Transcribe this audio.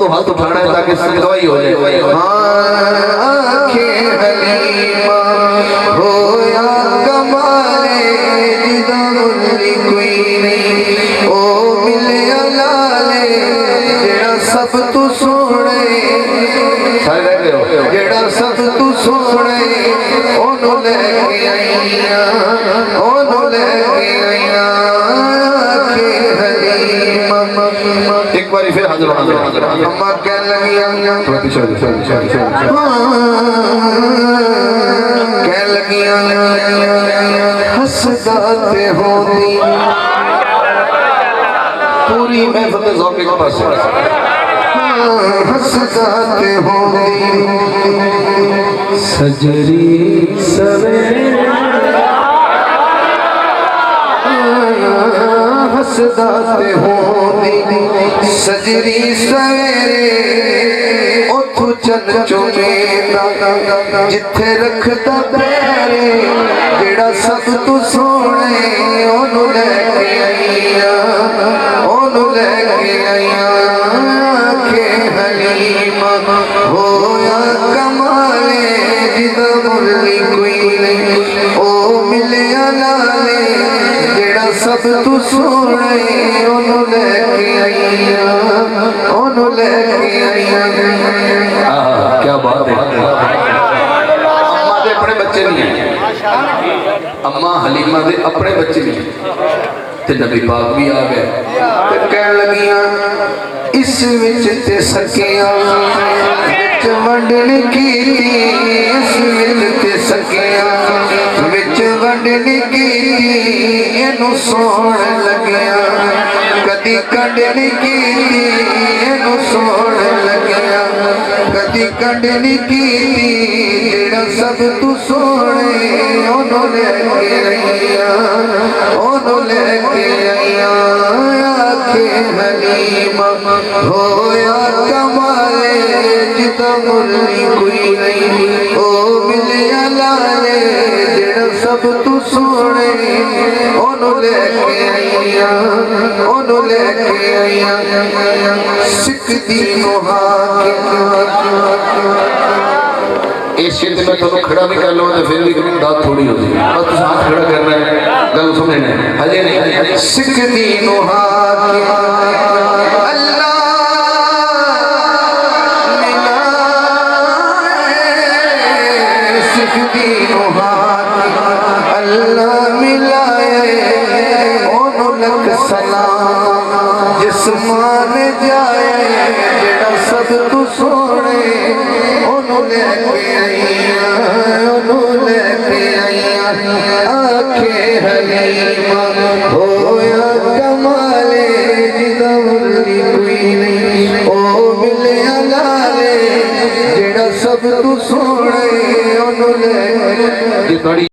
हाथ उठाना है ताकि दवाई हो जाए। हलीमा होया कमाले जिदा मुल्ली कोई नहीं, ओ मिले लाले जेड़ा सब तू सोने, जेड़ा सब तू सोने ओनू लेके आईया, ओनू लेके आईया। एक बार फिर हाजिर अम्मा कह लगी हसदाते होती पूरी महफिल ज़ौक़ के पास हसदाते होती सजरी सवेरे हसदाते होती सजरी सवेरे उठू चल चुमेदा जिथे रखदा पैरे जेड़ा सब तू सोने ओनू लेके आईया, ओनू लेके आईया। के हलीमा होया कमाले जिदा मुल्ली कोई नहीं, ओ मिले लाले जेड़ा सब तू सोने ओनू लेके आईया, ओनू लेके आईया। क्या बात है। अम्मा दे अपने बच्चे नहीं है, अम्मा हलीमा दे अपने बच्चे नहीं ते नबी पाक भी आ गए ते कह लगियां इस विच ते सकियां विच वंडन की, इस विच ते सकियां विच वंडन की इनू सोण लगिया, कदी कढन की इनू सोण लगिया, कदी कढन की जेड़ा सब तू सोने ओनू लेके आईया, ओनू लेके आईया। आखे हलीमा होया कमाले जिदा मुल्ली कोई नहीं, ओ मिले लाले जेड़ा सब तू सोने ओनू लेके आईया, ओनू लेके आईया। सिख दी नोहा इस क्षेत्र में थोड़ा खड़ा भी कर लो तो फिर भी दाद थोड़ी होती है, बस तुम हाथ खड़ा करना है, गल समझना है, हजे नहीं। सिख दी नोहा अल्लाह मिलाए, सिख दी नोहा अल्लाह मिलाए, ओनू लख सलाम जिस्मान जाए जेड़ा सब तू सोने ओनू लेके आईया, ओनू लेके आईया। आखे हलीमा होया कमाले जिदा मुल्ली कोई नहीं, ओ मिले लाले जेड़ा सब तू सोने ओनू लेके।